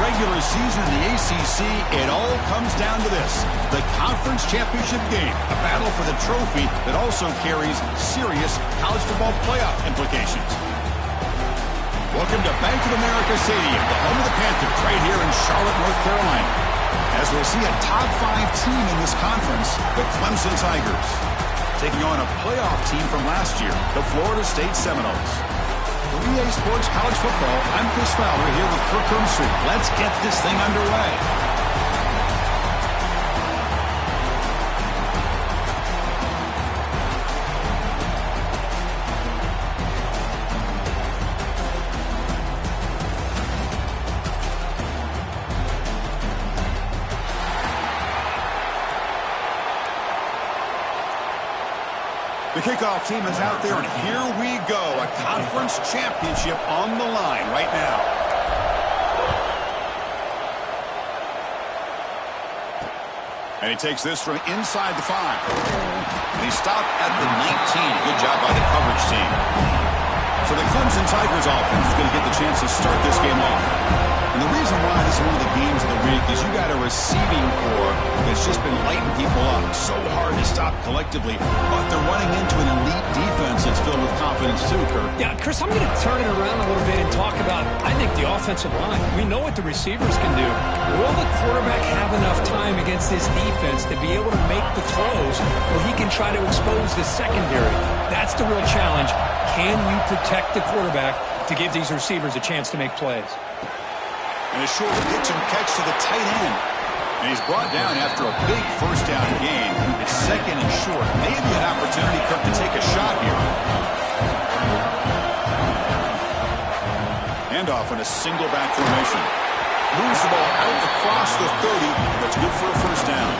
regular season in the ACC, it all comes down to this: the conference championship game, a battle for the trophy that also carries serious college football playoff implications. Welcome to Bank of America Stadium, the home of the Panthers, right here in Charlotte, North Carolina, as we'll see a top 5 team in this conference, the Clemson Tigers, taking on a playoff team from last year, the Florida State Seminoles. For EA Sports College Football, I'm Chris Fowler here with Kirk Hermstreet. Let's get this thing underway. The kickoff team is out there, and here we go. A conference championship on the line right now. And he takes this from inside the 5. And he stopped at the 19. Good job by the coverage team. So the Clemson Tigers offense is going to get the chance to start this game off. And the reason why this is one of the games of the week is you got a receiving corps that's just been lighting people up. So hard to stop collectively, but they're running into an elite defense that's filled with confidence too, Kirk. Yeah, Chris, I'm going to turn it around a little bit and talk about, I think, the offensive line. We know what the receivers can do. Will the quarterback have enough time against this defense to be able to make the throws where he can try to expose the secondary? That's the real challenge. Can you protect the quarterback to give these receivers a chance to make plays? And a short pitch and catch to the tight end. And he's brought down after a big first down gain. It's second and short. Maybe an opportunity, Kirk, to take a shot here. Handoff in a single back formation. Moves the ball out across the 30. That's good for a first down.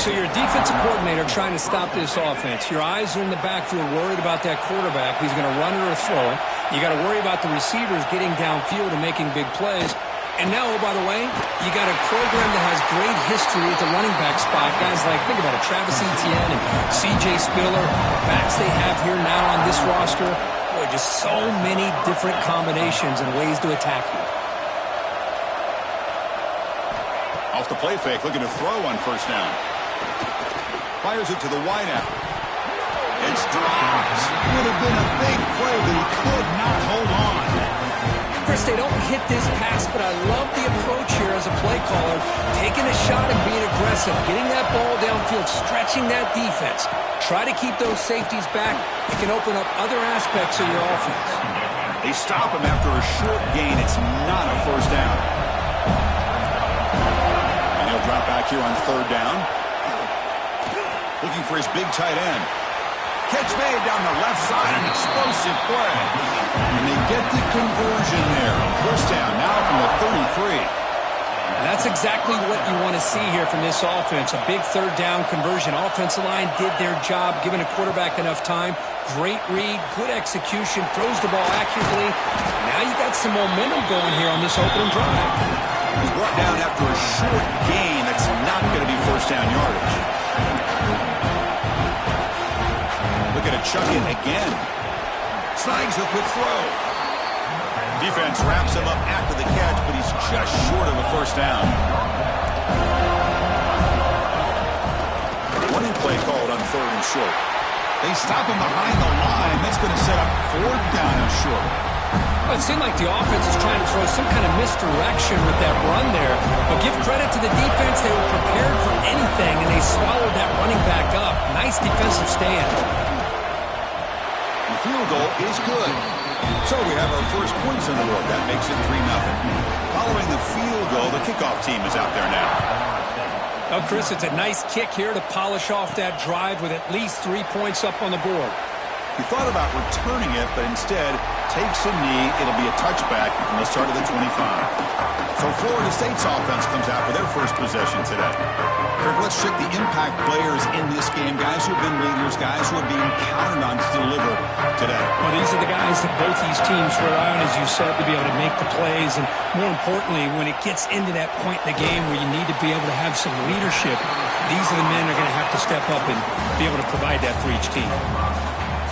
So you're a defensive coordinator trying to stop this offense. Your eyes are in the backfield worried about that quarterback. He's going to run it or throw it. You got to worry about the receivers getting downfield and making big plays. And now, oh, by the way, you got a program that has great history at the running back spot. Guys like, think about it, Travis Etienne and C.J. Spiller, backs they have here now on this roster. Boy, just so many different combinations and ways to attack you. Off the play fake, looking to throw on first down. Fires it to the wideout. It's dropped. Would have been a big play, but he could not hold on. Chris, they don't hit this pass, but I love the approach here as a play caller. Taking a shot and being aggressive, getting that ball downfield, stretching that defense. Try to keep those safeties back. It can open up other aspects of your offense. They stop him after a short gain. It's not a first down. And he'll drop back here on third down. Looking for his big tight end. Catch made down the left side, an explosive play. And they get the conversion there. First down now from the 33. And that's exactly what you want to see here from this offense. A big third down conversion. Offensive line did their job, giving a quarterback enough time. Great read, good execution, throws the ball accurately. Now you got some momentum going here on this opening drive. He's brought down after a short gain. That's not going to be first down yardage. Looking to chuck it again. Snags a quick throw. Defense wraps him up after the catch, but he's just short of a first down. Running play called on third and short. They stop him behind the line. That's going to set up fourth down and short. Well, it seemed like the offense is trying to throw some kind of misdirection with that run there. But give credit to the defense. They were prepared for anything, and they swallowed that running back up. Nice defensive stand. The field goal is good. So we have our first points on the board. That makes it 3-0. Following the field goal, the kickoff team is out there now. Oh, Chris, it's a nice kick here to polish off that drive with at least 3 points up on the board. He thought about returning it, but instead takes a knee. It'll be a touchback, and they'll start at the 25. So Florida State's offense comes out for their first possession today. Kirk, let's check the impact players in this game, guys who have been leaders, guys who are being counted on to deliver today. Well, these are the guys that both these teams rely on, as you said, to be able to make the plays. And more importantly, when it gets into that point in the game where you need to be able to have some leadership, these are the men that are going to have to step up and be able to provide that for each team.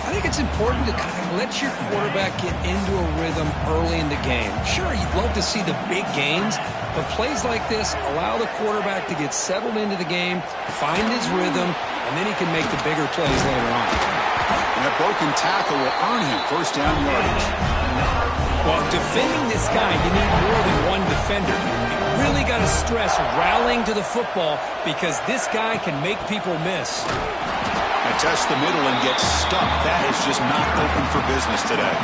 I think it's important to kind of let your quarterback get into a rhythm early in the game. Sure, you'd love to see the big gains, but plays like this allow the quarterback to get settled into the game, find his rhythm, and then he can make the bigger plays later on. And a broken tackle will earn him first down yardage. Well, defending this guy, you need more than one defender. You really got to stress rallying to the football because this guy can make people miss. And test the middle and get stuck. That is just not open for business today.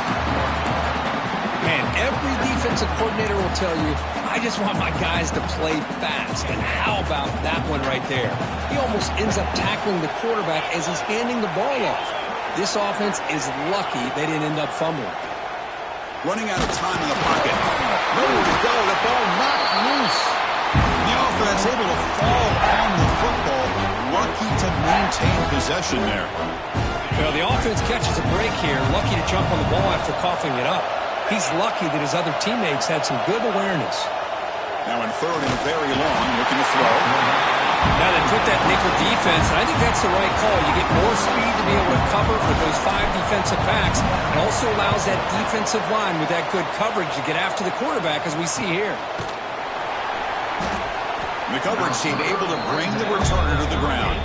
Man, every defensive coordinator will tell you, I just want my guys to play fast. And how about that one right there? He almost ends up tackling the quarterback as he's handing the ball off. This offense is lucky they didn't end up fumbling. Running out of time in the pocket. Nowhere to go. The ball knocked loose. The offense able to fall on the football. Lucky to maintain possession there. Well, the offense catches a break here. Lucky to jump on the ball after coughing it up. He's lucky that his other teammates had some good awareness. Now in third and very long, looking to throw. Now they put that nickel defense, and I think that's the right call. You get more speed to be able to cover with those 5 defensive backs. It also allows that defensive line with that good coverage to get after the quarterback, as we see here. The coverage team able to bring the returner to the ground.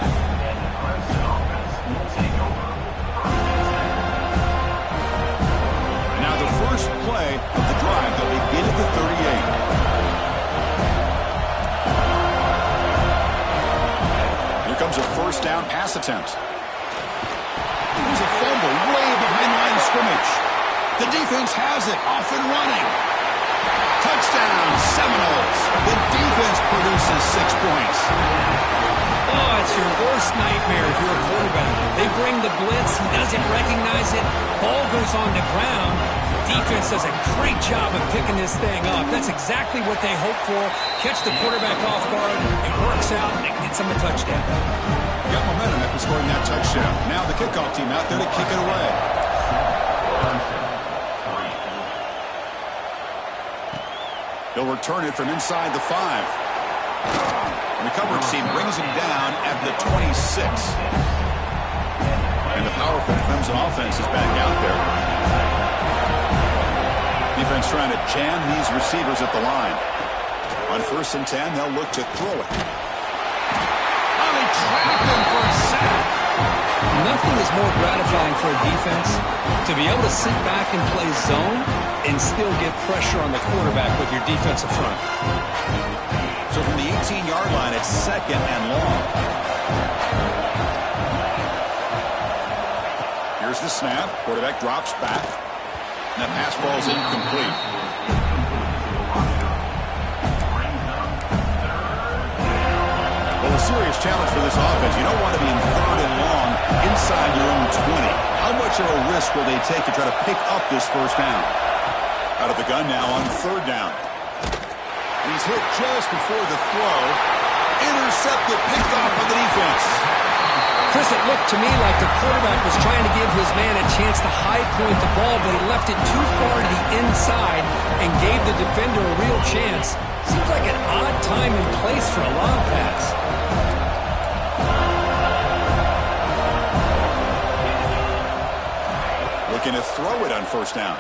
And now the first play of the drive that they get at the 38. Comes a first down pass attempt. There's a fumble way behind the line of scrimmage. The defense has it, off and running. Touchdown, Seminoles. The defense produces 6 points. Oh, it's your worst nightmare if you're a quarterback. They bring the blitz, he doesn't recognize it, ball goes on the ground. Defense does a great job of picking this thing up. That's exactly what they hope for. Catch the quarterback off guard. It works out, and it gets them a touchdown. Got momentum after scoring that touchdown. Now the kickoff team out there to kick it away. He'll return it from inside the 5. And the coverage team brings him down at the 26. And the powerful Clemson offense is back out there. Defense trying to jam these receivers at the line. On 1st and 10, they'll look to throw it. Oh, they trap him for a sack. Nothing is more gratifying for a defense to be able to sit back and play zone and still get pressure on the quarterback with your defensive front. So from the 18-yard line, it's 2nd and long. Here's the snap. Quarterback drops back. And that pass ball is incomplete. Well, a serious challenge for this offense. You don't want to be in 3rd and long inside your own 20. How much of a risk will they take to try to pick up this first down? Out of the gun now on 3rd down. He's hit just before the throw. Intercepted, picked off by the defense. Chris, it looked to me like the quarterback was trying to give his man a chance to high point the ball, but he left it too far to the inside and gave the defender a real chance. Seems like an odd time and place for a long pass. Looking to throw it on 1st down.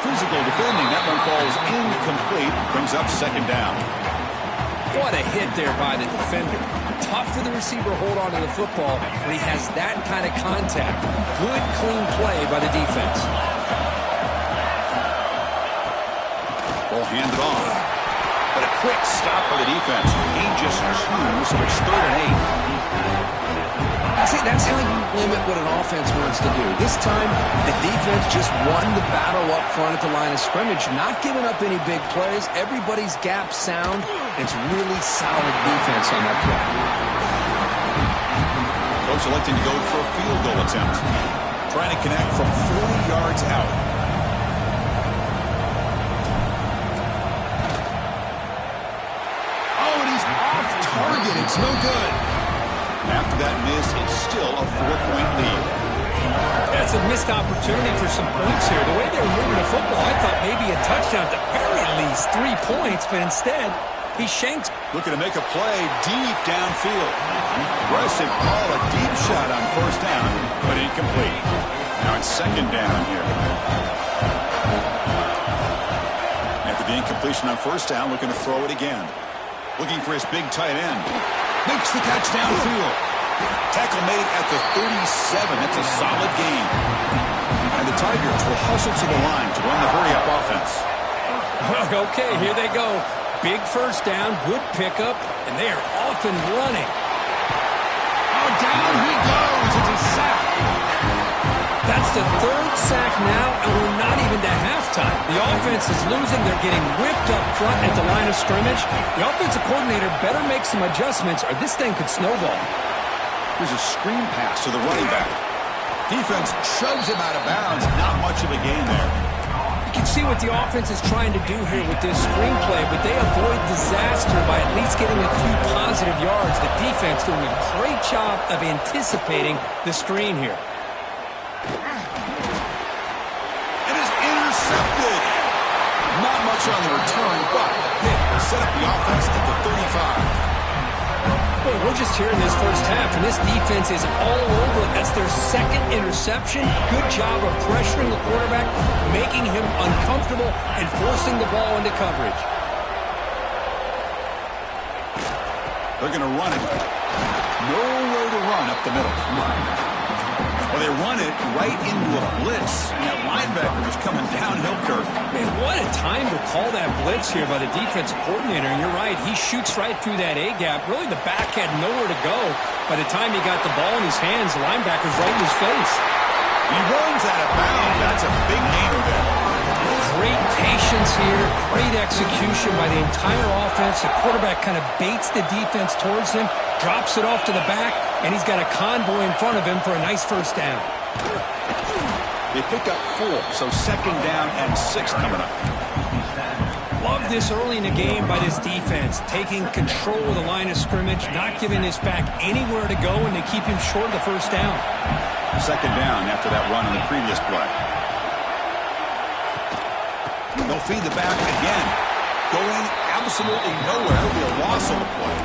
Physical defending. That one falls incomplete. Brings up 2nd down. What a hit there by the defender. Tough for the receiver to hold on to the football when he has that kind of contact. Good, clean play by the defense. Ball handed off. But a quick stop by the defense. He just chews, so it's 3rd and 8. See, that's how you limit what an offense wants to do. This time, the defense just won the battle up front at the line of scrimmage, not giving up any big plays. Everybody's gap sound. It's really solid defense on that play. Coach electing to go for a field goal attempt. Trying to connect from 40 yards out. Oh, and he's off target. It's no good. After that miss, it's still a 4-point lead. That's a missed opportunity for some points here. The way they were moving the football, I thought maybe a touchdown, at the very least 3 points, but instead, He shanks. Looking to make a play deep downfield. Aggressive call, a deep shot on first down, but incomplete. Now it's second down here. After the incompletion on first down, looking to throw it again. Looking for his big tight end. Makes the catch downfield. Tackle made at the 37. That's a solid gain. And the Tigers will hustle to the line to run the hurry-up offense. Okay, here they go. Big first down, good pickup, and they are off and running. Oh, down he goes. It's a sack. That's the third sack now, and we're not even to halftime. The offense is losing. They're getting whipped up front at the line of scrimmage. The offensive coordinator better make some adjustments, or this thing could snowball. Here's a screen pass to the running back. Defense shoves him out of bounds. Not much of a gain there. You can see what the offense is trying to do here with this screenplay, but they avoid disaster by at least getting a few positive yards. The defense doing a great job of anticipating the screen here. It is intercepted. Not much on the return, but hit will set up the offense at the 35. Well, we're just here in this first half, and this defense is all over it. That's their second interception. Good job of pressuring the quarterback, making him uncomfortable, and forcing the ball into coverage. They're going to run it. Nowhere to run up the middle. Well, they run it right into a blitz, and that linebacker was coming downhill, Kirk. Man, what a time to call that blitz here by the defensive coordinator. And you're right, he shoots right through that A-gap. Really, the back had nowhere to go. By the time he got the ball in his hands, the linebacker's right in his face. He runs out of bounds. That's a big gainer there. Great patience here, great execution by the entire offense. The quarterback kind of baits the defense towards him, drops it off to the back, and he's got a convoy in front of him for a nice first down. They pick up 4, so second down and 6 coming up. Love this early in the game by this defense, taking control of the line of scrimmage, not giving this back anywhere to go, and they keep him short of the first down. Second down after that run on the previous play. They'll feed the back again. Going absolutely nowhere. It'll be a loss on the play.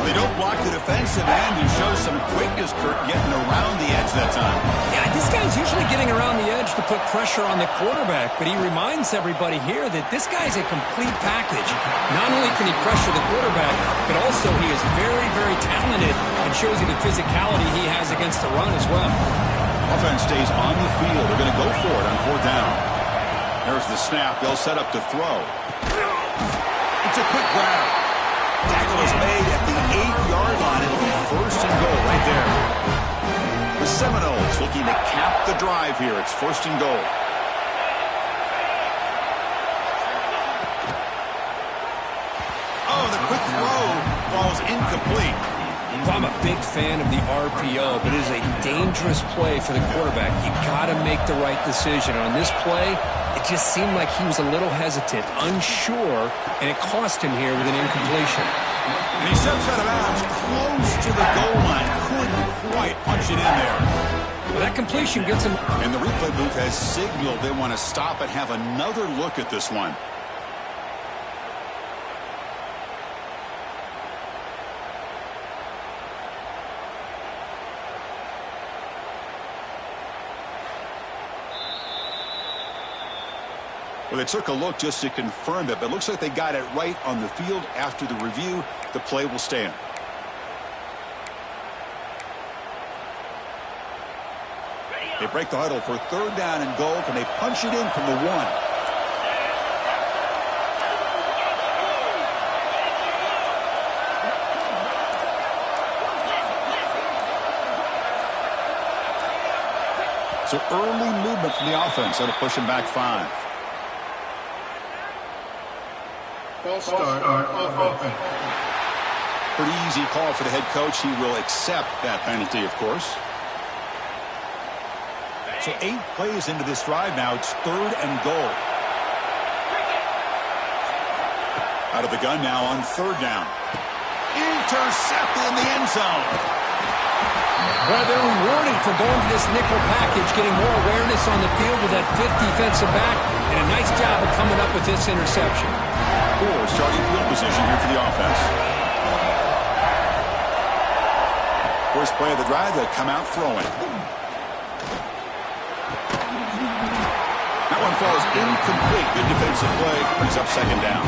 They don't block the defensive end. He shows some quickness, Kirk, getting around the edge that time. Yeah, this guy's usually getting around the edge to put pressure on the quarterback, but he reminds everybody here that this guy's a complete package. Not only can he pressure the quarterback, but also he is very, very talented and shows you the physicality he has against the run as well. Offense stays on the field. They're going to go for it on fourth down. There's the snap. They'll set up to throw. It's a quick grab. Tackle is made at the 8-yard line. It'll be first and goal right there. The Seminoles looking to cap the drive here. It's first and goal. Oh, the quick throw falls incomplete. I'm a big fan of the RPO, but it is a dangerous play for the quarterback. You got to make the right decision. On this play, it just seemed like he was a little hesitant, unsure, and it cost him here with an incompletion. And he steps out of bounds close to the goal line. Couldn't quite punch it in there. Well, that completion gets him. And the replay booth has signaled they want to stop and have another look at this one. Well, they took a look just to confirm it, but it looks like they got it right on the field. After the review, the play will stand. They break the huddle for third down and goal. Can they punch it in from the 1? So early movement from the offense. That'll push him back 5. Pretty easy call for the head coach. He will accept that penalty, of course. So 8 plays into this drive now. It's third and goal. Out of the gun now on third down. Intercepted in the end zone. Well, they're rewarded for going to this nickel package, getting more awareness on the field with that 5th defensive back, and a nice job of coming up with this interception. poor starting field position here for the offense. First play of the drive, they'll come out throwing. That one falls incomplete. Good defensive play. Brings up second down.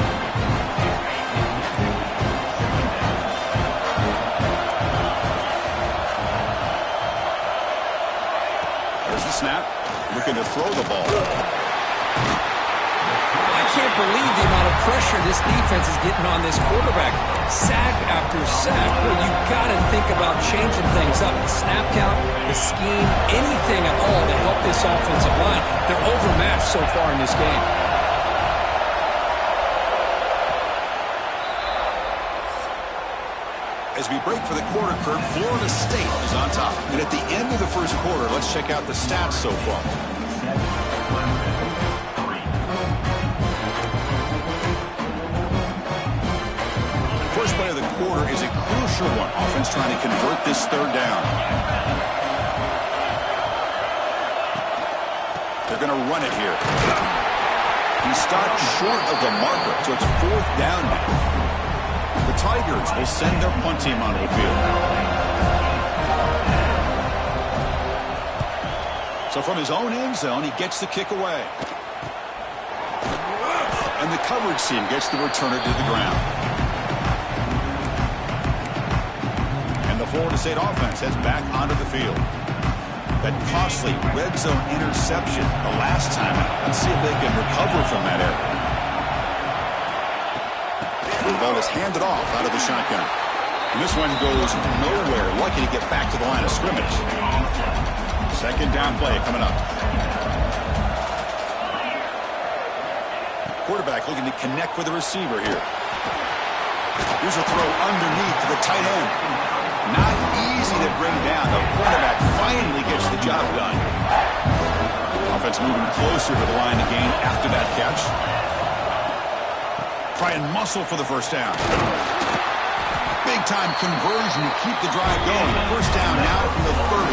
There's the snap. Looking to throw the ball. I can't believe the amount of pressure this defense is getting on this quarterback. Sack after sack. Well, you've got to think about changing things up. The snap count, the scheme, anything at all to help this offensive line. They're overmatched so far in this game. As we break for the quarter, Kurt, Florida State is on top. And at the end of the first quarter, let's check out the stats so far. First play of the quarter is a crucial one. Offense trying to convert this third down. They're going to run it here. He stopped short of the marker, so it's fourth down now. The Tigers will send their punt team onto the field. So from his own end zone, he gets the kick away. And the coverage team gets the returner to the ground. And the Florida State offense heads back onto the field. That costly red zone interception the last time out. Let's see if they can recover from that error. The ball is handed off out of the shotgun. And this one goes nowhere. Lucky to get back to the line of scrimmage. Second down play coming up. Quarterback looking to connect with the receiver here. Here's a throw underneath to the tight end. Not easy to bring down. The quarterback finally gets the job done. Offense moving closer to the line of gain after that catch. Try and muscle for the first down. Big-time conversion to keep the drive going. First down now from the 30.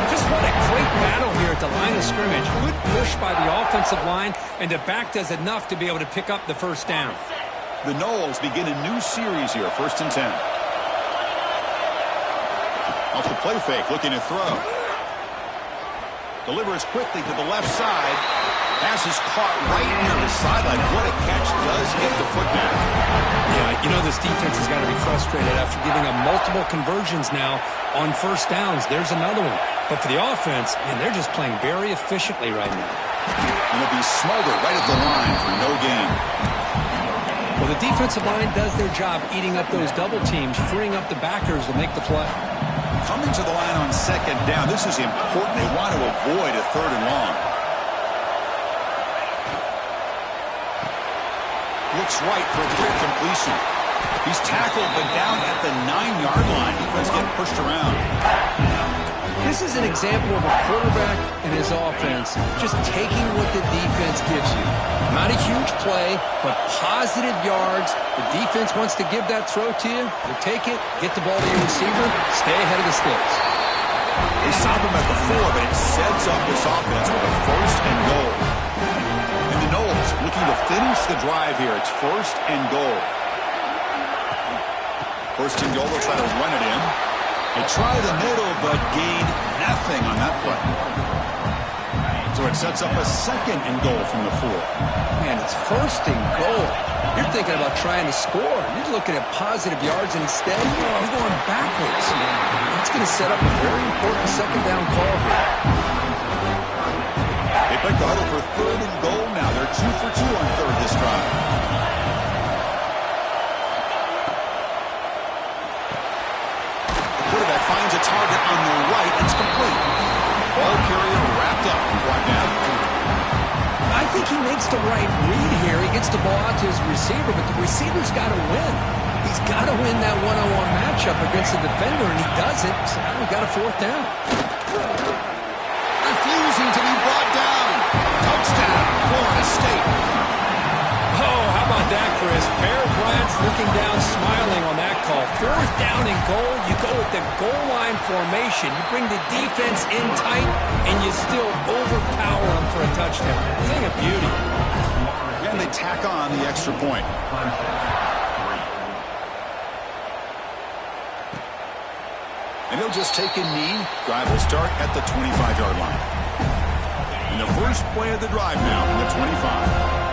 Just what a great battle here at the line of scrimmage. Good push by the offensive line, and the back does enough to be able to pick up the first down. The Noles begin a new series here, 1st and 10. Off the play fake, looking to throw. Delivers quickly to the left side. Pass is caught right near the sideline. What a catch, does get the foot down. Yeah, you know this defense has got to be frustrated after giving up multiple conversions now on first downs. There's another one. But for the offense, man, they're just playing very efficiently right now. And it'll be smothered right at the line for no gain. Well, the defensive line does their job eating up those double teams, freeing up the backers to make the play. Coming to the line on second down, this is important. They want to avoid a third and long. Looks right for a quick completion. He's tackled, but down at the 9-yard line. Defense getting pushed around. This is an example of a quarterback and his offense just taking what the defense gives you. Not a huge play, but positive yards. The defense wants to give that throw to you. You take it, get the ball to your receiver, stay ahead of the sticks. They stop him at the 4, but it sets up this offense with a first and goal. And the Noles looking to finish the drive here. It's first and goal. First and goal, they'll try to run it in. They try the middle, but gain nothing on that play. So it sets up a second and goal from the 4. Man, it's first and goal. You're thinking about trying to score. You're looking at positive yards, and instead, you're going backwards. That's going to set up a very important second down call here. They pick the huddle for third and goal now. They're 2 for 2 on third this drive. The quarterback finds a target on the right. It's complete. Ball carrier wrapped up and brought down. I think he makes the right read here. He gets the ball out to his receiver, but the receiver's got to win. He's got to win that one-on-one matchup against the defender, and he doesn't. So now we've got a fourth down. Refusing to be brought down. Touchdown, Florida State. Oh, how about that, Chris? Bear Bryant's looking down, smiling on that call. 4th down and goal, you go with the goal line formation. You bring the defense in tight, and you still overpower them for a touchdown. Thing of beauty. And they tack on the extra point. And he'll just take a knee. Drive will start at the 25-yard line. And the first play of the drive now from the 25.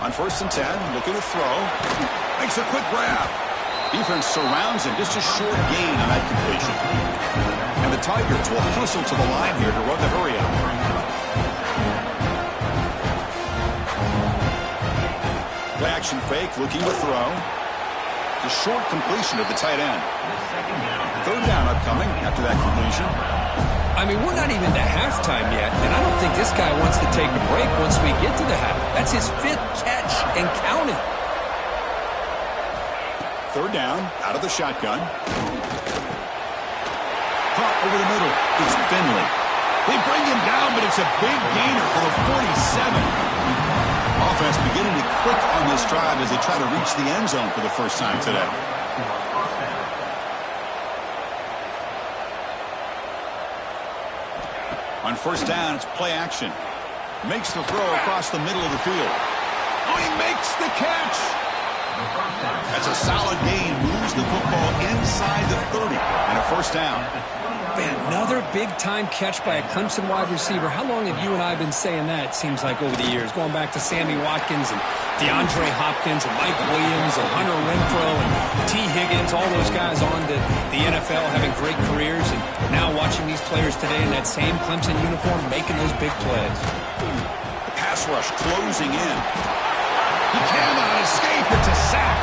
On 1st and 10, looking to throw. Makes a quick grab. Defense surrounds him. Just a short gain on that completion. And the Tigers will hustle to the line here to run the hurry out. Play action fake, looking to throw. The short completion of the tight end. 3rd down upcoming after that completion. I mean, we're not even to halftime yet, and I don't think this guy wants to take a break once we get to the half. That's his 5th catch and counting. 3rd down, out of the shotgun. Caught over the middle. It's Finley. They bring him down, but it's a big gainer for the 47. Offense beginning to click on this drive as they try to reach the end zone for the first time today. On 1st down, it's play action. Makes the throw across the middle of the field. Oh, he makes the catch! That's a solid gain. Moves the football inside the 30 and a 1st down. Man, another big-time catch by a Clemson wide receiver. How long have you and I been saying that, it seems like, over the years? Going back to Sammy Watkins and DeAndre Hopkins and Mike Williams and Hunter Renfrow and T. Higgins, all those guys on to the NFL having great careers, and now watching these players today in that same Clemson uniform making those big plays. The pass rush closing in. He cannot escape. It's a sack.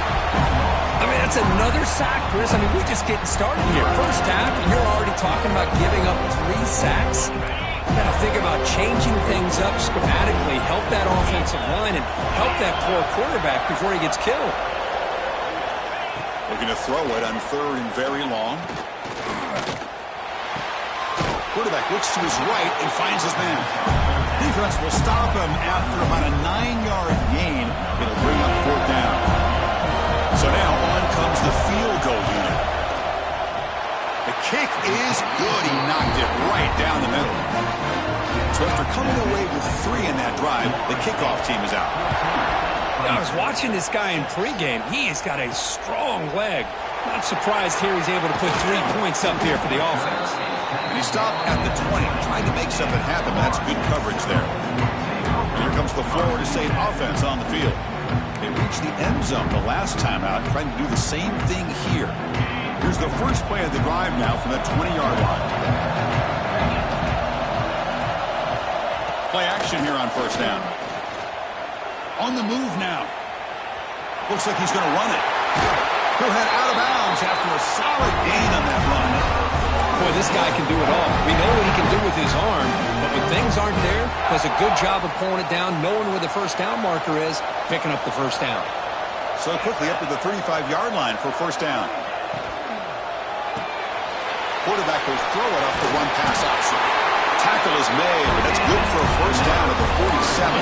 I mean, that's another sack, Chris. I mean, we're just getting started here. First half, and you're already talking about giving up 3 sacks. You got to think about changing things up schematically, help that offensive line, and help that poor quarterback before he gets killed. Looking to throw it on 3rd and very long. Quarterback looks to his right and finds his man. Defense will stop him after about a 9-yard gain. It'll bring up 4th down. So now on comes the field goal unit. The kick is good. He knocked it right down the middle. So after coming away with 3 in that drive, the kickoff team is out. I was watching this guy in pregame. He has got a strong leg. Not surprised here he's able to put 3 points up here for the offense. And he stopped at the 20, trying to make something happen. That's good coverage there. And here comes the Florida State offense on the field. They reached the end zone the last time out, trying to do the same thing here. Here's the first play of the drive now from the 20-yard line. Play action here on 1st down. On the move now. Looks like he's going to run it. He'll head out of bounds after a solid gain on that run. Boy, this guy can do it all. We know what he can do with his arm, but when things aren't there, does a good job of pulling it down, knowing where the 1st down marker is, picking up the 1st down. So quickly up to the 35-yard line for 1st down. Quarterback will throw it off the run-pass option. Tackle is made, but that's good for a 1st down at the 47.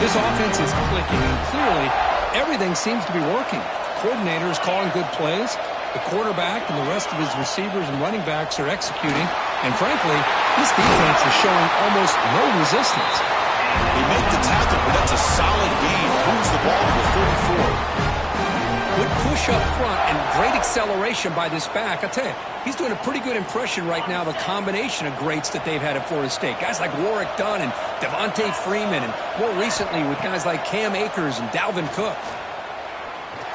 This offense is clicking, and clearly everything seems to be working. The coordinator is calling good plays. The quarterback and the rest of his receivers and running backs are executing. And frankly, this defense is showing almost no resistance. They make the tackle, but that's a solid gain. Moves the ball to the 34. Good push up front and great acceleration by this back. I tell you, he's doing a pretty good impression right now of a combination of greats that they've had at Florida State. Guys like Warwick Dunn and Devontae Freeman, and more recently with guys like Cam Akers and Dalvin Cook.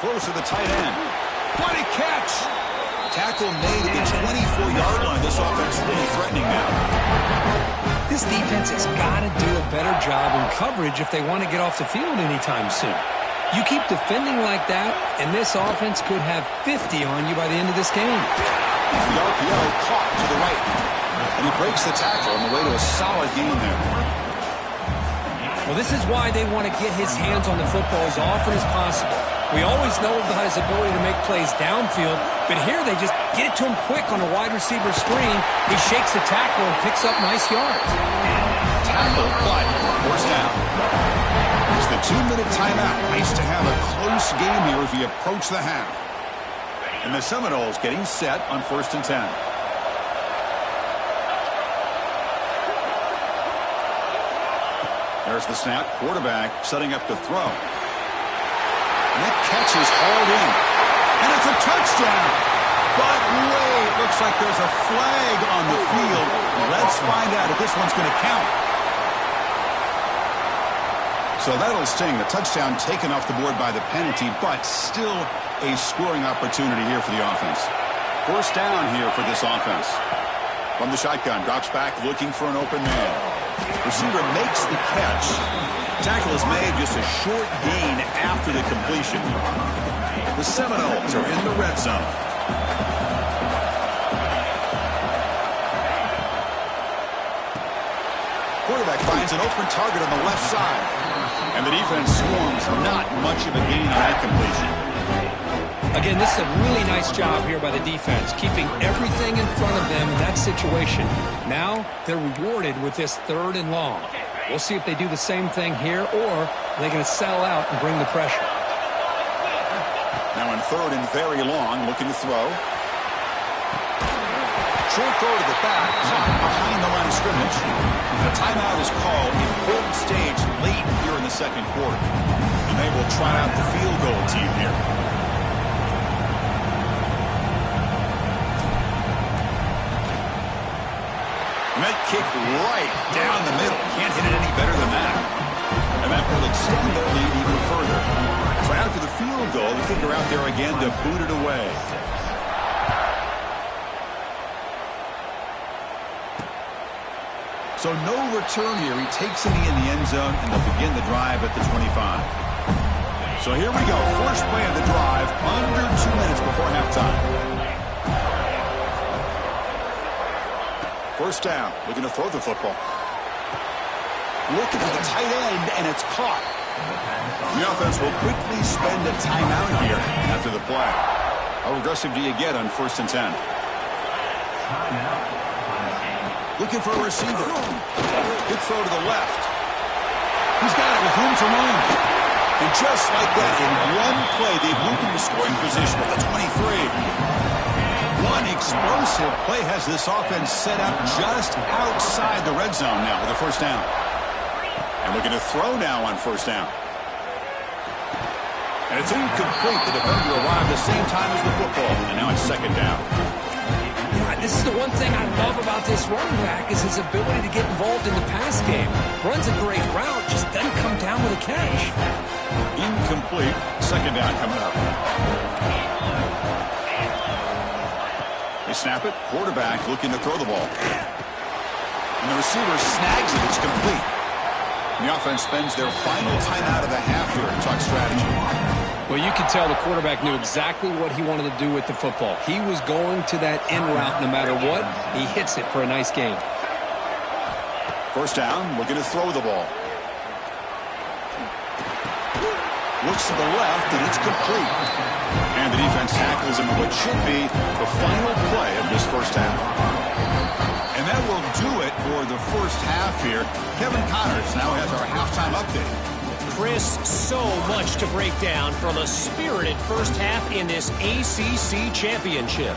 Close to the tight end. What a catch! Tackle made at the 24-yard line. This offense really threatening now. This defense has got to do a better job in coverage if they want to get off the field anytime soon. You keep defending like that, and this offense could have 50 on you by the end of this game. The RPO caught to the right. And he breaks the tackle on the way to a solid game there. Well, this is why they want to get his hands on the football as often as possible. We always know about his ability to make plays downfield, but here they just get it to him quick on a wide receiver screen. He shakes the tackle and picks up nice yards. Tackle, but 1st down. takes the 2-minute timeout. Nice to have a close game here as we approach the half. And the Seminoles getting set on 1st and 10. There's the snap. Quarterback setting up to throw. And that catch is hauled in. And it's a touchdown. But wait, looks like there's a flag on the field. Let's find out if this one's going to count. So that'll sting. The touchdown taken off the board by the penalty, but still a scoring opportunity here for the offense. 1st down here for this offense. From the shotgun, drops back looking for an open man. Receiver makes the catch. Tackle is made, just a short gain after the completion. The Seminoles are in the red zone. Quarterback finds an open target on the left side. And the defense swarms. Not much of a gain on that completion. Again, this is a really nice job here by the defense, keeping everything in front of them in that situation. Now they're rewarded with this 3rd and long. We'll see if they do the same thing here, or they're going to sell out and bring the pressure. Now in 3rd and very long, looking to throw. Short throw to the back, caught behind the line of scrimmage. A timeout is called. Important stage late here in the 2nd quarter. And they will try out the field goal team here. And that kick right down the middle. Can't hit it any better than that. And that will extend their lead even further. So after the field goal, the kicker out there again to boot it away. So no return here. He takes it in the end zone, and they'll begin the drive at the 25. So here we go. First play of the drive, under 2 minutes before halftime. 1st down, looking to throw the football. Looking for the tight end, and it's caught. The offense will quickly spend a timeout here after the play. How aggressive do you get on 1st and 10? Looking for a receiver. Good throw to the left. He's got it with room to run. And just like that, in one play, they've moved into scoring position at the 23. One explosive play has this offense set up just outside the red zone now with a 1st down. And looking to throw now on 1st down. And it's incomplete. The defender arrived at the same time as the football. And now it's 2nd down. This is the one thing I love about this running back is his ability to get involved in the pass game. Runs a great route, just doesn't come down with a catch. Incomplete. 2nd down coming up. They snap it. Quarterback looking to throw the ball. And the receiver snags it. It's complete. And the offense spends their final timeout of the half here to talk strategy. Well, you could tell the quarterback knew exactly what he wanted to do with the football. He was going to that in route no matter what. He hits it for a nice gain. 1st down, looking to throw the ball. Looks to the left, and it's complete. And the defense tackles him in what should be the final play of this 1st half. And that will do it for the 1st half here. Kevin Connors now has our halftime update. Chris, so much to break down from a spirited 1st half in this ACC championship.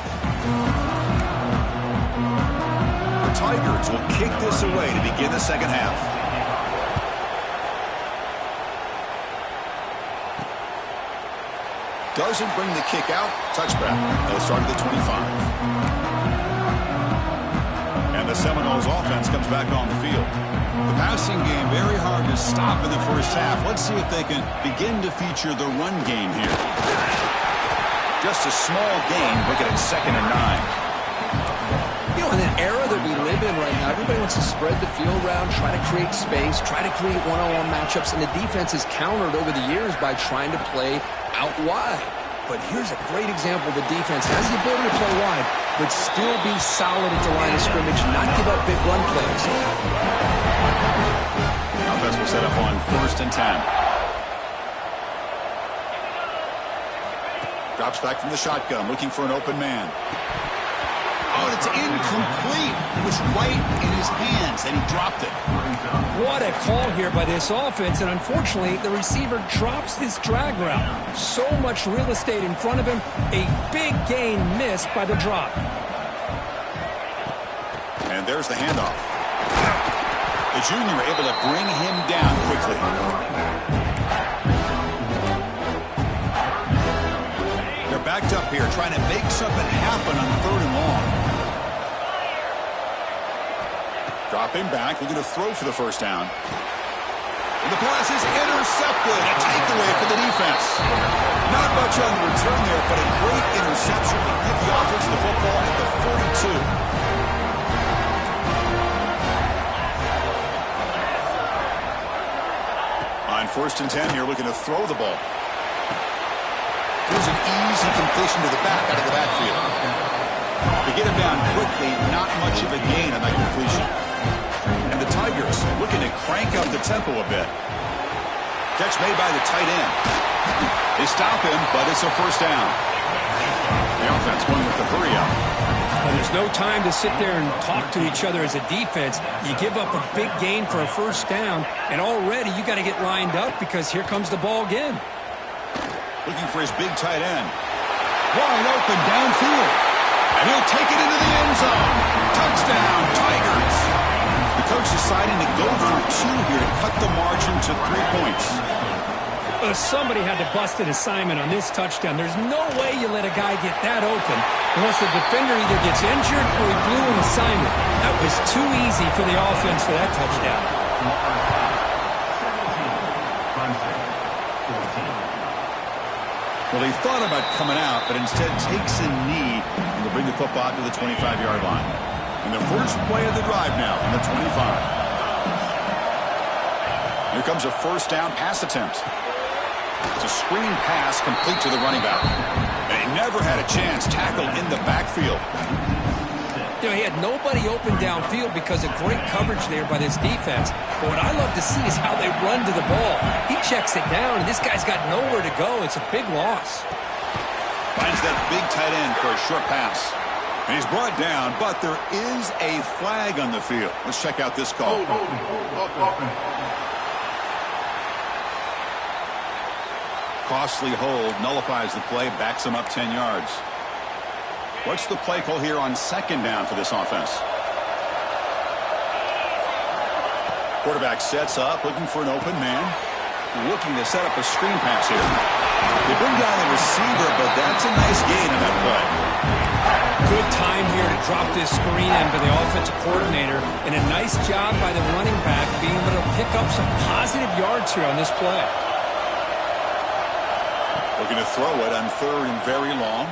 The Tigers will kick this away to begin the 2nd half. Doesn't bring the kick out. Touchback. They'll start at the 25. And the Seminoles offense comes back on the field. The passing game very hard to stop in the 1st half. Let's see if they can begin to feature the run game here. Just a small gain. Looking at 2nd and 9. You know, in an era that we live in right now, everybody wants to spread the field around, try to create space, try to create one-on-one matchups, and the defense has countered over the years by trying to play out wide. But here's a great example. The defense has the ability to play wide, but still be solid at the line of scrimmage, not give up big run plays. Offense will set up on 1st and 10. Drops back from the shotgun, looking for an open man. Oh, it's incomplete. It was right in his hands, and he dropped it. What a call here by this offense, and unfortunately, the receiver drops this drag route. So much real estate in front of him, a big gain missed by the drop. And there's the handoff. The junior able to bring him down quickly. They're backed up here, trying to make something happen on 3rd and long. Dropping back, looking to throw for the first down. And the pass is intercepted. A takeaway for the defense. Not much on the return there, but a great interception to get the offense the football at the 42. On 1st and 10 here, looking to throw the ball. Here's an easy completion to the back out of the backfield. To get him down quickly, not much of a gain on that completion. And the Tigers looking to crank up the tempo a bit. Catch made by the tight end. They stop him, but it's a first down. The offense going with the hurry up. Well, there's no time to sit there and talk to each other as a defense. You give up a big gain for a first down, and already you got to get lined up because here comes the ball again. Looking for his big tight end. Wide open downfield. And he'll take it into the end zone. Touchdown, Tigers. The coach deciding to go for 2 here to cut the margin to 3 points. Somebody had to bust an assignment on this touchdown. There's no way you let a guy get that open unless the defender either gets injured or he blew an assignment. That was too easy for the offense for that touchdown. Well, he thought about coming out, but instead takes a knee and will bring the football to the 25-yard line. And the first play of the drive now from the 25. Here comes a first down pass attempt. It's a screen pass complete to the running back. And he never had a chance tackled in the backfield. You know, he had nobody open downfield because of great coverage there by this defense. But what I love to see is how they run to the ball. He checks it down, and this guy's got nowhere to go. It's a big loss. Finds that big tight end for a short pass. And he's brought down, but there is a flag on the field. Let's check out this call. Costly hold, nullifies the play, backs him up 10 yards. What's the play call here on 2nd down for this offense? Quarterback sets up, looking for an open man. Looking to set up a screen pass here. They bring down the receiver, but that's a nice gain in that play. Good time here to drop this screen in by the offensive coordinator, and a nice job by the running back being able to pick up some positive yards here on this play. Looking to throw it on 3rd and very long.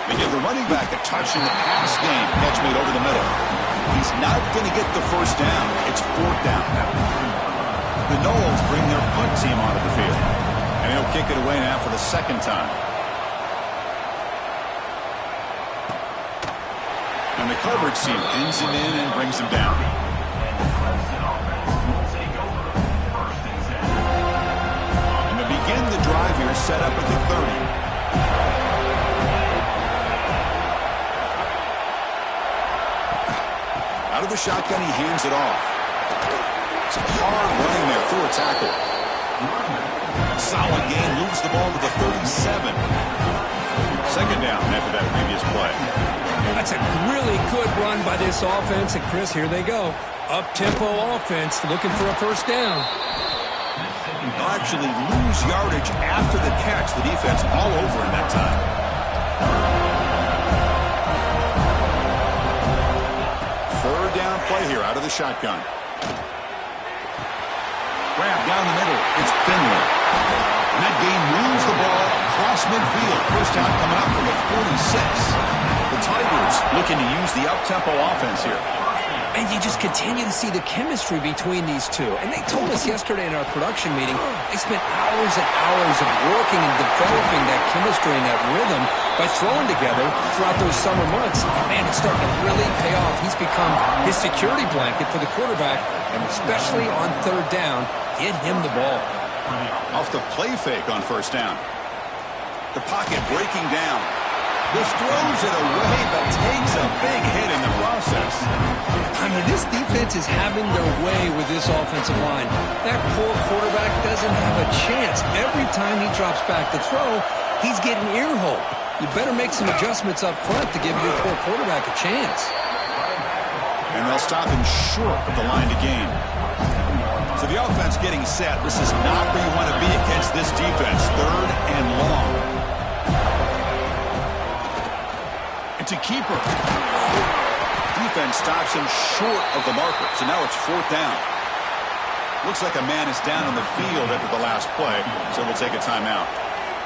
They give the running back a touch in the pass game. Catch made over the middle. He's not going to get the first down. It's 4th down. The Noles bring their punt team onto the field. And he'll kick it away now for the 2nd time. And the coverage team pins him in and brings him down. And to begin the drive here, set up at the 30. Out of the shotgun, he hands it off. Some hard running there through a tackle. Solid gain, moves the ball to the 37. 2nd down after that previous play. That's a really good run by this offense. And, Chris, here they go. Up-tempo offense looking for a first down. They'll actually lose yardage after the catch. The defense all over in that time. 3rd down play here out of the shotgun. Grab down the middle. It's Finley. And that game moves the ball across midfield. First down coming up from the 46. The Tigers looking to use the up-tempo offense here. And you just continue to see the chemistry between these two. And they told us yesterday in our production meeting, they spent hours and hours of working and developing that chemistry and that rhythm by throwing together throughout those summer months. And man, it's starting to really pay off. He's become his security blanket for the quarterback, and especially on 3rd down, get him the ball. Off the play fake on 1st down. The pocket breaking down. This throws it away, but takes a big hit in the process. I mean, this defense is having their way with this offensive line. That poor quarterback doesn't have a chance. Every time he drops back to throw, he's getting ear-hole. You better make some adjustments up front to give your poor quarterback a chance. And they'll stop him short of the line to gain. So the offense getting set. This is not where you want to be against this defense. 3rd and long. It's a keeper. Defense stops him short of the marker. So now it's 4th down. Looks like a man is down on the field after the last play, so we'll take a timeout.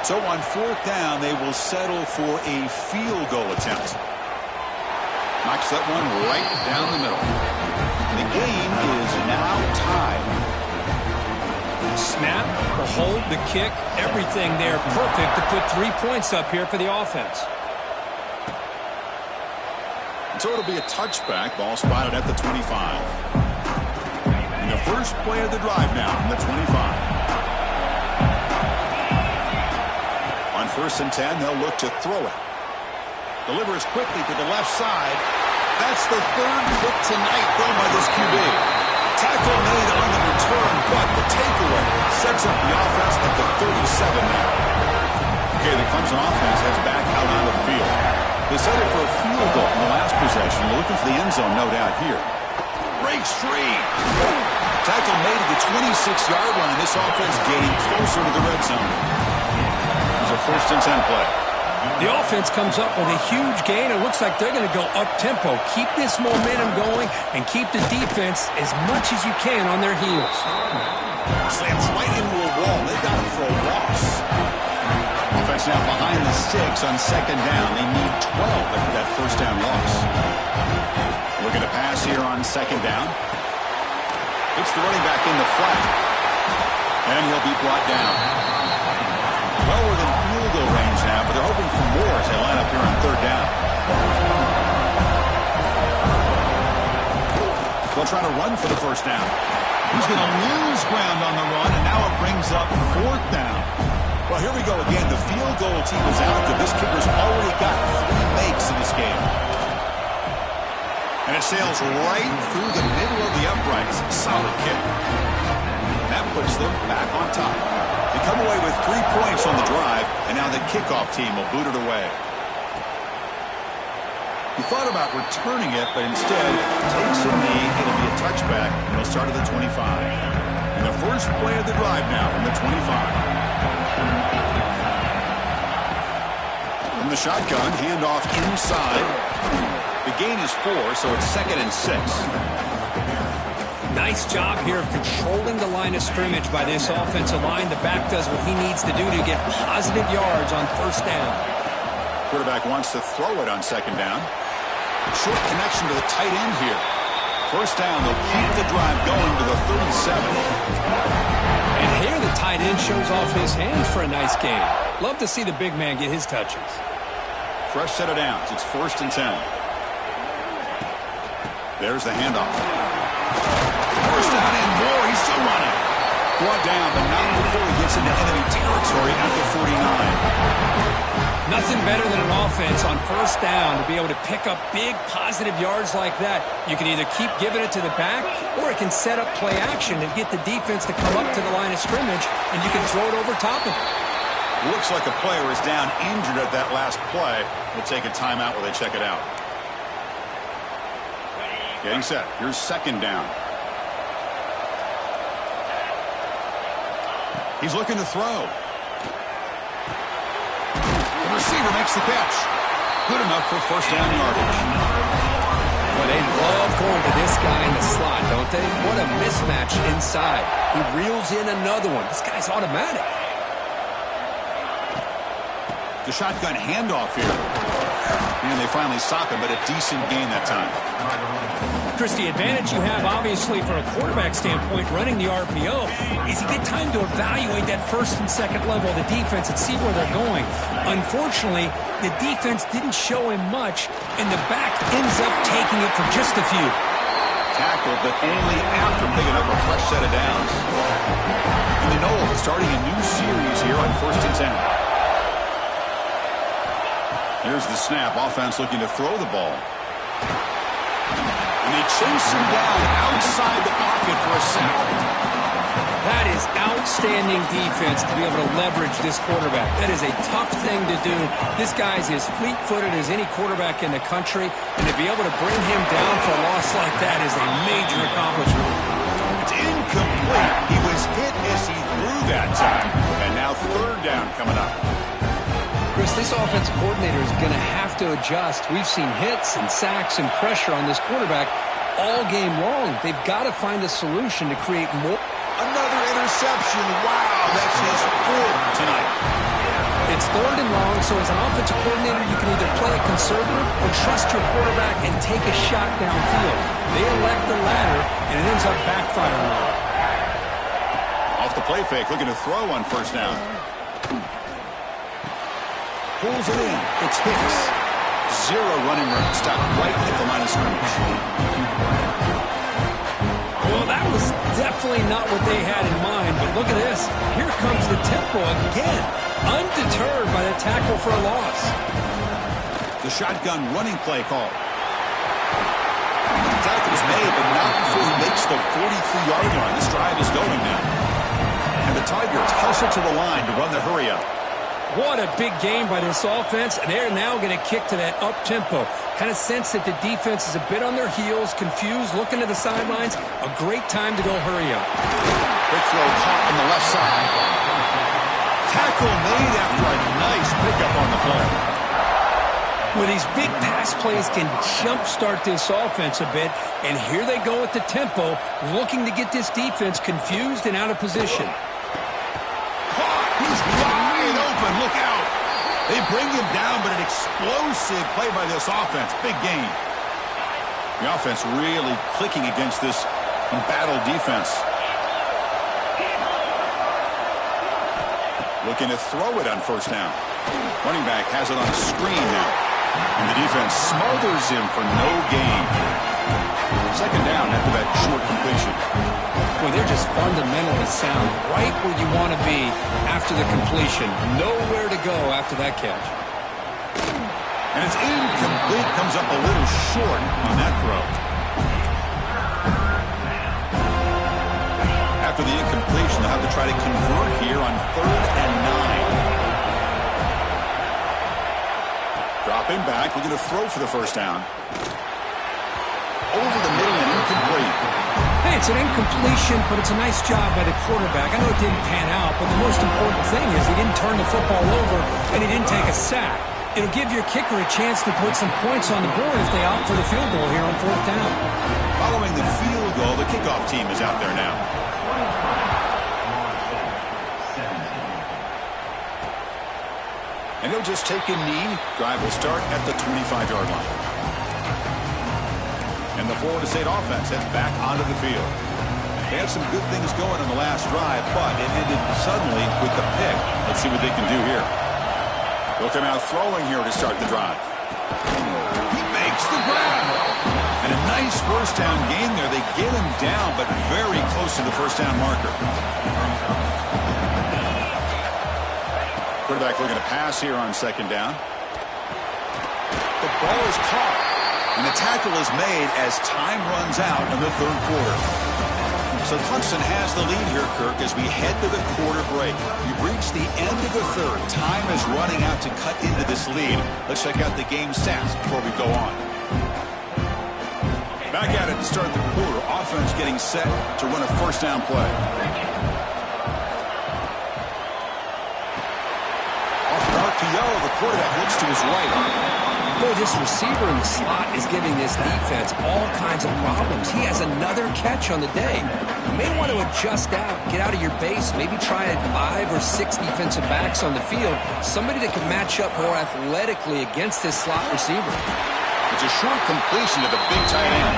So on 4th down, they will settle for a field goal attempt. Knocks that one right down the middle. The game is now tied. Snap, the hold, the kick, everything there perfect to put 3 points up here for the offense. So it'll be a touchback. Ball spotted at the 25. And the first play of the drive now from the 25. On 1st and 10, they'll look to throw it. Delivers quickly to the left side. That's the 3rd hit tonight thrown by this QB. Tackle made on the return, but the takeaway sets up the offense at the 37 now. Okay, the Clemson offense heads back out onto the field. They set it for a field goal in the last possession. They're looking for the end zone, no doubt here. Breaks free. Tackle made at the 26-yard line. This offense getting closer to the red zone. It's a 1st and 10 play. The offense comes up with a huge gain. It looks like they're going to go up-tempo. Keep this momentum going and keep the defense as much as you can on their heels. Slams right into a wall. They've got him for a loss. Offense now behind the 6 on 2nd down. They need 12 after that 1st down loss. Looking to pass here on 2nd down. It's the running back in the flat. And he'll be brought down. Well within field goal range now, but they're hoping for more as they line up here on 3rd down. They'll try to run for the 1st down. He's going to lose ground on the run, and now it brings up 4th down. Well, here we go again. The field goal team is out there. This kicker's already got 3 makes in this game. And it sails right through the middle of the uprights. Solid kick. That puts them back on top. They come away with 3 points on the drive, and now the kickoff team will boot it away. He thought about returning it, but instead takes a knee. It'll be a touchback, and he'll start at the 25. And the first play of the drive now from the 25. From the shotgun, handoff inside. The gain is 4, so it's 2nd and 6. Nice job here of controlling the line of scrimmage by this offensive line. The back does what he needs to do to get positive yards on 1st down. Quarterback wants to throw it on 2nd down. Short connection to the tight end here. 1st down, they'll keep the drive going to the 37. And here the tight end shows off his hands for a nice game. Love to see the big man get his touches. Fresh set of downs. It's 1st and 10. There's the handoff. 1st down and more. He's still running. Brought down, but not before he gets into enemy territory at the 49. Nothing better than an offense on 1st down to be able to pick up big positive yards like that. You can either keep giving it to the back, or it can set up play action and get the defense to come up to the line of scrimmage, and you can throw it over top of it. Looks like a player is down injured at that last play. We'll take a timeout while they check it out. Getting set. Here's 2nd down. He's looking to throw. The receiver makes the catch. Good enough for 1st down yardage. Well, they love going to this guy in the slot, don't they? What a mismatch inside. He reels in another one. This guy's automatic. The shotgun handoff here. And they finally stop him, but a decent gain that time. Chris, the advantage you have, obviously, from a quarterback standpoint, running the RPO, is you get time to evaluate that 1st and 2nd level of the defense and see where they're going. Unfortunately, the defense didn't show him much, and the back ends up taking it for just a few. Tackled, but only after picking up a fresh set of downs. And the Noles starting a new series here on 1st and 10. Here's the snap. Offense looking to throw the ball. And they chase him down outside the pocket for a sack. That is outstanding defense to be able to leverage this quarterback. That is a tough thing to do. This guy's as fleet-footed as any quarterback in the country, and to be able to bring him down for a loss like that is a major accomplishment. It's incomplete. He was hit as he threw that time. And now third down coming up. Chris, this offensive coordinator is going to have to adjust. We've seen hits and sacks and pressure on this quarterback all game long. They've got to find a solution to create more. Another interception. Wow, that's his fourth tonight. It's third and long, so as an offensive coordinator, you can either play it conservative or trust your quarterback and take a shot downfield. They elect the latter, and it ends up backfiring on them. Off the play fake, looking to throw on first down. Pulls it in. It's Hicks. Zero running room. Stop right at the line of scrimmage. Well, that was definitely not what they had in mind, but look at this. Here comes the tempo again, undeterred by the tackle for a loss. The shotgun running play call. The tackle is made, but not before he makes the 43-yard line. This drive is going now. And the Tigers hustle to the line to run the hurry-up. What a big game by this offense, and they're now going to kick to that up-tempo. Kind of sense that the defense is a bit on their heels, confused, looking to the sidelines. A great time to go hurry up. Quick throw caught on the left side. Tackle made after a nice pickup on the play. Well, these big pass plays can jumpstart this offense a bit, and here they go at the tempo, looking to get this defense confused and out of position. He's wide open. Look out. They bring him down, but an explosive play by this offense. Big gain. The offense really clicking against this embattled defense. Looking to throw it on first down. Running back has it on a screen now. And the defense smothers him for no gain. Second down after that short completion. Well, they're just fundamentally sound, right where you want to be after the completion. Nowhere to go after that catch. And it's incomplete. Comes up a little short on that throw. After the incompletion, they'll have to try to convert here on 3rd and 9. Dropping back, looking to throw for the first down. Over the middle and incomplete. Hey, it's an incompletion, but it's a nice job by the quarterback. I know it didn't pan out, but the most important thing is he didn't turn the football over and he didn't take a sack. It'll give your kicker a chance to put some points on the board if they opt for the field goal here on 4th down. Following the field goal, the kickoff team is out there now. And he'll just take a knee. Drive will start at the 25-yard line. And the Florida State offense heads back onto the field. They had some good things going on the last drive, but it ended suddenly with the pick. Let's see what they can do here. They'll come out throwing here to start the drive. He makes the grab. And a nice first down gain there. They get him down, but very close to the first down marker. Quarterback looking to pass here on second down. The ball is caught. And the tackle is made as time runs out in the 3rd quarter. So Clemson has the lead here, Kirk, as we head to the quarter break. We've reached the end of the 3rd. Time is running out to cut into this lead. Let's check out the game stats before we go on. Back at it to start the quarter. Offense getting set to run a first down play. Off the RPO, the quarterback looks to his right. Boy, this receiver in the slot is giving this defense all kinds of problems. He has another catch on the day. You may want to adjust out, get out of your base, maybe try 5 or 6 defensive backs on the field, somebody that can match up more athletically against this slot receiver. It's a short completion to the big tight end.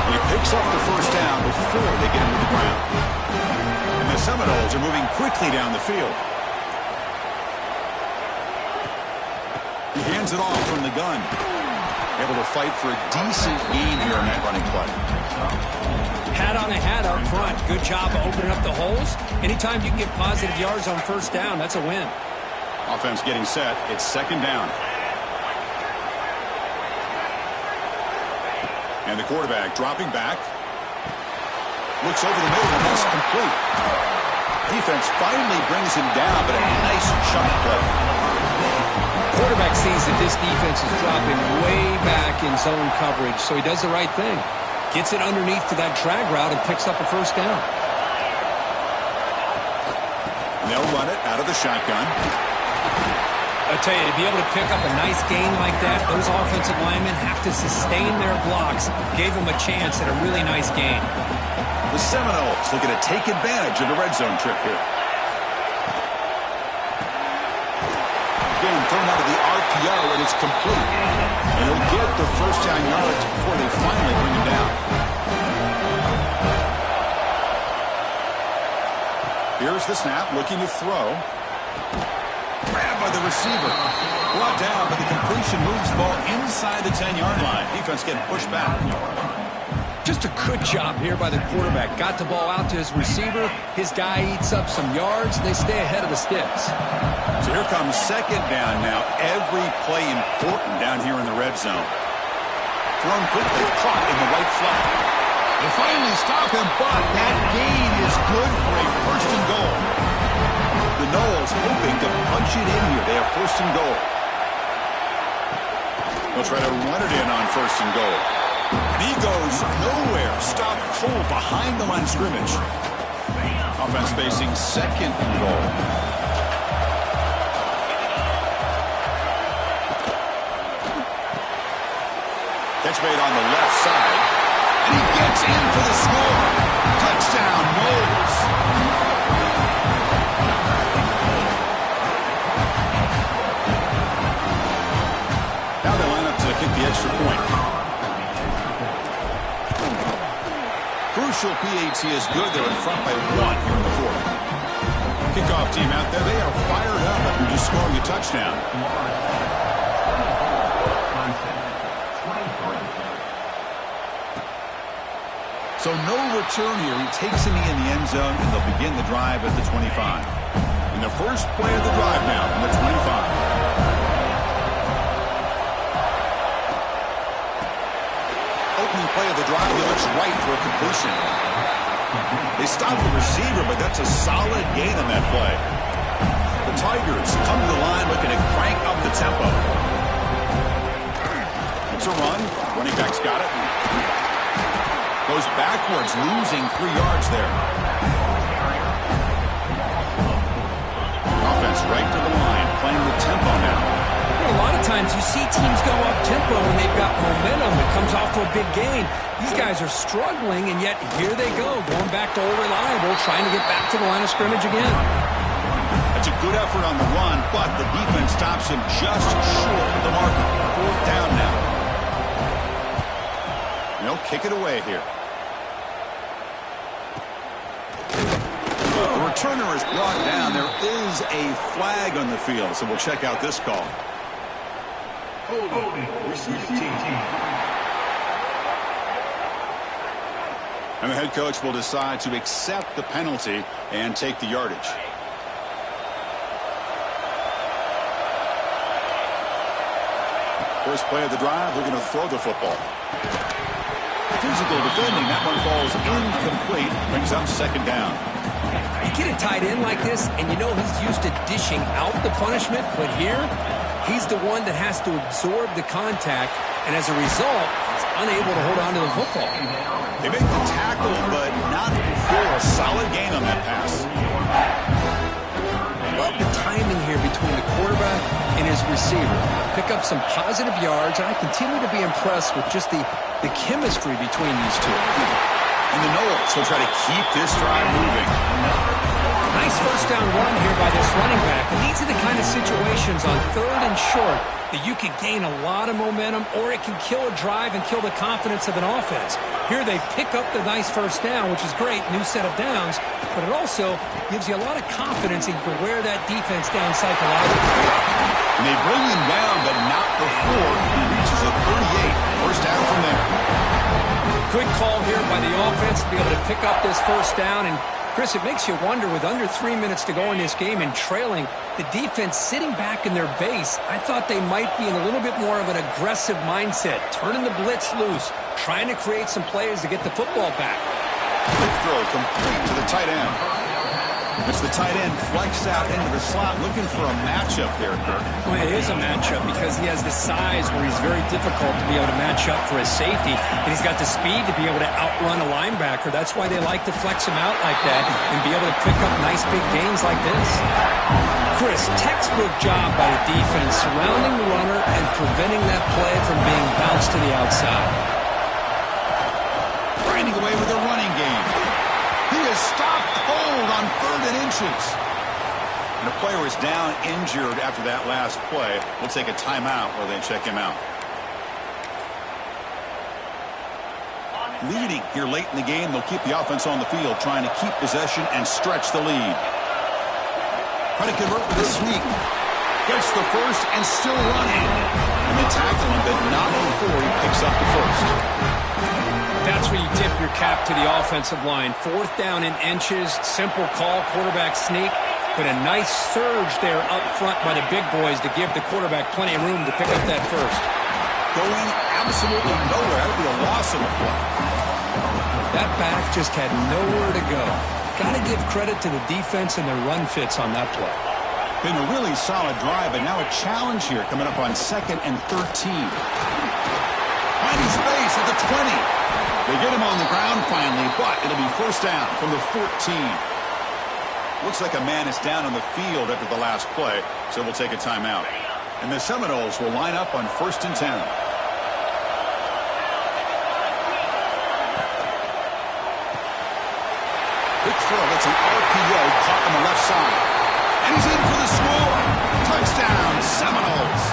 He picks up the first down before they get him to the ground. And the Seminoles are moving quickly down the field. He hands it off from the gun. Able to fight for a decent gain here on that running play. Hat on a hat up front. Good job of opening up the holes. Anytime you can get positive yards on first down, that's a win. Offense getting set. It's second down. And the quarterback dropping back. Looks over the middle, and that's complete. Defense finally brings him down, but a nice chunk play. Quarterback sees that this defense is dropping way back in zone coverage, so he does the right thing. Gets it underneath to that drag route and picks up a first down. And they'll run it out of the shotgun. I tell you, to be able to pick up a nice gain like that, those offensive linemen have to sustain their blocks. Gave them a chance at a really nice gain. The Seminoles looking to take advantage of the red zone trip here. Game thrown out of the RPO, and it's complete. And he'll get the first down yards before they finally bring him down. Here's the snap, looking to throw. Grabbed by the receiver. Brought down, but the completion moves the ball inside the 10-yard line. Defense getting pushed back. Just a good job here by the quarterback. Got the ball out to his receiver. His guy eats up some yards. They stay ahead of the sticks. So here comes second down now. Every play important down here in the red zone. Thrown quickly, caught in the right flat. They finally stop him, but that gain is good for a first and goal. The Noles hoping to punch it in here. They have first and goal. They'll try to run it in on first and goal. And he goes nowhere. Stop full behind the line of scrimmage. Offense facing second and goal. Catch made on the left side. And he gets in for the score. Touchdown, Noles. Now they line up to kick the extra point. Crucial PAT is good. They're in front by 1 here in the fourth. Kickoff team out there. They are fired up after just scoring a touchdown. So no return here. He takes him in the end zone, and they'll begin the drive at the 25. And the first play of the drive now from the 25. Opening play of the drive, he looks right for a completion. They stop the receiver, but that's a solid gain on that play. The Tigers come to the line looking to crank up the tempo. It's a run. Running back's got it. Goes backwards, losing 3 yards there. Offense right to the line, playing with tempo now. A lot of times you see teams go up-tempo when they've got momentum. It comes off to a big gain. These guys are struggling, and yet here they go, going back to old reliable, trying to get back to the line of scrimmage again. That's a good effort on the run, but the defense stops him just short of the marker. Fourth down now. And they'll kick it away here. The returner is brought down. There is a flag on the field, so we'll check out this call. And the head coach will decide to accept the penalty and take the yardage. First play of the drive, they're going to throw the football. Physical defending, that one falls incomplete, brings up second down. You get a tight end like this, and you know he's used to dishing out the punishment, but here, he's the one that has to absorb the contact, and as a result, he's unable to hold on to the football. They make the tackle, but not for a solid gain on that pass. Love the timing here between the quarterback and his receiver. Pick up some positive yards, and I continue to be impressed with just the chemistry between these two. And the Noles will try to keep this drive moving. Nice first down run here by this running back. And these are the kind of situations on third and short that you can gain a lot of momentum, or it can kill a drive and kill the confidence of an offense. Here they pick up the nice first down, which is great, new set of downs, but it also gives you a lot of confidence that you can wear that defense down psychologically. And they bring him down, but not before he reaches a 38. First down from there. Good call here by the offense to be able to pick up this first down and Chris, it makes you wonder, with under 3 minutes to go in this game and trailing, the defense sitting back in their base, I thought they might be in a little bit more of an aggressive mindset, turning the blitz loose, trying to create some plays to get the football back. Quick throw complete to the tight end. It's the tight end flexed out into the slot, looking for a matchup there, Kirk. Well, it is a matchup because he has the size where he's very difficult to be able to match up for his safety, and he's got the speed to be able to outrun a linebacker. That's why they like to flex him out like that and be able to pick up nice big gains like this. Chris, textbook job by the defense, surrounding the runner and preventing that play from being bounced to the outside. Grinding away with a running game. He is stopped cold on 3rd and inches. And the player is down injured after that last play. We'll take a timeout while they check him out. Leading here late in the game, they'll keep the offense on the field, trying to keep possession and stretch the lead. Try to convert with a sweep. Gets the first and still running. And they tackle him, but not before he picks up the first. That's where you tip your cap to the offensive line. 4th down in inches, simple call, quarterback sneak, but a nice surge there up front by the big boys to give the quarterback plenty of room to pick up that first. Going absolutely nowhere. That'll be a loss of the play. That back just had nowhere to go. Got to give credit to the defense and their run fits on that play. Been a really solid drive, but now a challenge here coming up on 2nd and 13. Finding space at the 20. They get him on the ground finally, but it'll be 1st down from the 14. Looks like a man is down on the field after the last play, so we'll take a timeout. And the Seminoles will line up on 1st and 10. Quick throw, that's an RPO caught on the left side. And he's in for the score. Touchdown, Seminoles.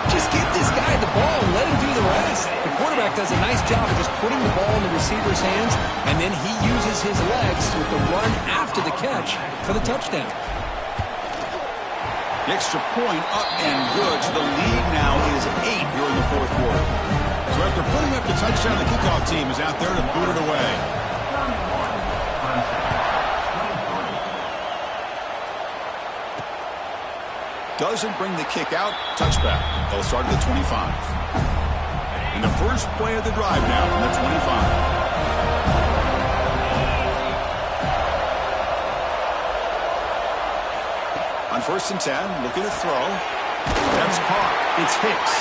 Just give this guy the ball and let him do the rest. The quarterback does a nice job of just putting the ball in the receiver's hands, and then he uses his legs with the run after the catch for the touchdown. The extra point up and good. So the lead now is 8 here in the 4th quarter. So after putting up the touchdown, the kickoff team is out there to boot it away. Doesn't bring the kick out. Touchback. They'll start at the 25. And the first play of the drive now from the 25. On 1st and 10, looking to throw. That's caught. It's Hicks.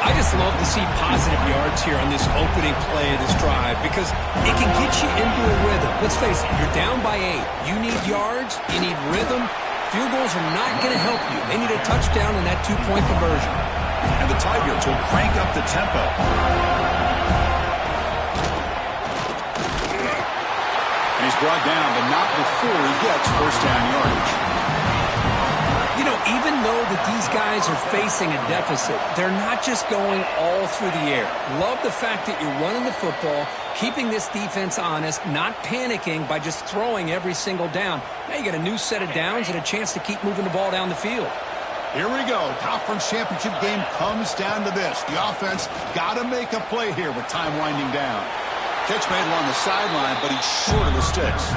I just love to see positive yards here on this opening play of this drive because it can get you into a rhythm. Let's face it, you're down by 8. You need yards, you need rhythm. Field goals are not going to help you. They need a touchdown in that 2-point conversion. And the Tigers will crank up the tempo. And he's brought down, but not before he gets 1st down yardage. You know, even though that these guys are facing a deficit, they're not just going all through the air. Love the fact that you're running the football, keeping this defense honest, not panicking by just throwing every single down. Now you got a new set of downs and a chance to keep moving the ball down the field. Here we go. Conference championship game comes down to this. The offense got to make a play here with time winding down. Catch made along the sideline, but he's short of the sticks.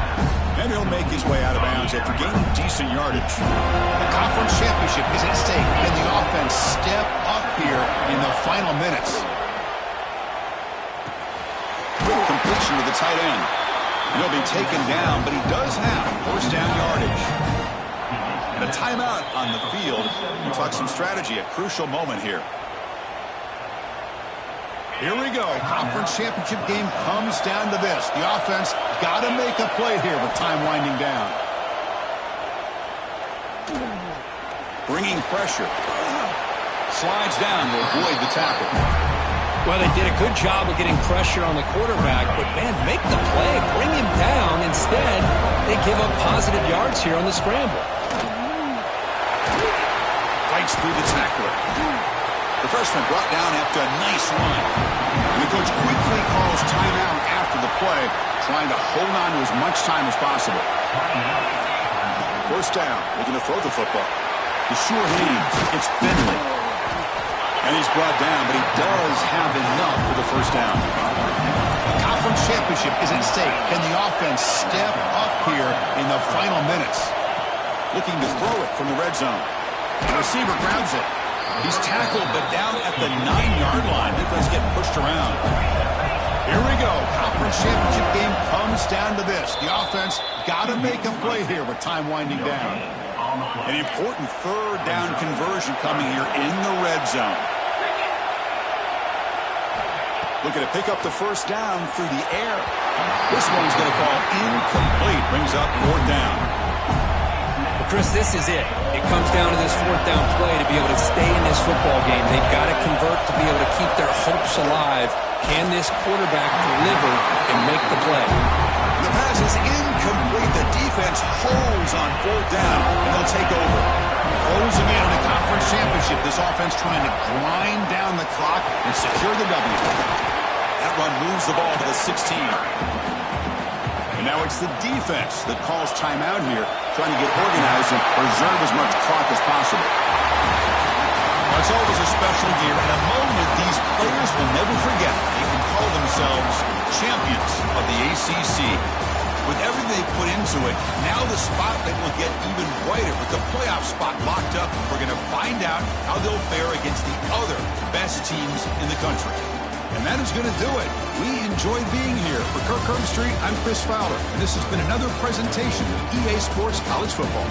And he'll make his way out of bounds after gaining decent yardage. The conference championship is at stake. Can the offense step up here in the final minutes? Quick completion to the tight end. He'll be taken down, but he does have 1st down yardage. And a timeout on the field. We'll talk some strategy, a crucial moment here. Here we go. Conference championship game comes down to this. The offense got to make a play here with time winding down. Bringing pressure. Slides down to avoid the tackle. Well, they did a good job of getting pressure on the quarterback, but, man, make the play. Bring him down. Instead, they give up positive yards here on the scramble. Fights through the tackler. The freshman brought down after a nice run. And the coach quickly calls timeout after the play, trying to hold on to as much time as possible. 1st down, looking to throw the football. The sure hands. It's Finley. And he's brought down, but he does have enough for the 1st down. The conference championship is at stake. sake, can the offense step up here in the final minutes? Looking to throw it from the red zone. The receiver grabs it. He's tackled, but down at the 9-yard line. Defense getting pushed around. Here we go. Conference championship game comes down to this. The offense got to make a play here with time winding down. An important third down conversion coming here in the red zone. Looking to pick up the first down through the air. This one's going to fall incomplete. Brings up fourth down. Well, Chris, this is it. It comes down to this fourth down play to be able to stay in this football game. They've got to convert to be able to keep their hopes alive. Can this quarterback deliver and make the play? The pass is incomplete. The defense holds on fourth down, and they'll take over. Closing in on a conference championship, this offense trying to grind down the clock and secure the W. That run moves the ball to the 16. And now it's the defense that calls timeout here, trying to get organized and preserve as much clock as possible. It's always a special year and a moment these players will never forget. They can call themselves champions of the ACC. With everything they put into it, now the spotlight will get even brighter. With the playoff spot locked up, we're going to find out how they'll fare against the other best teams in the country. And that is going to do it. We enjoy being here. For Kirk Herbstreit, I'm Chris Fowler, and this has been another presentation of EA Sports College Football.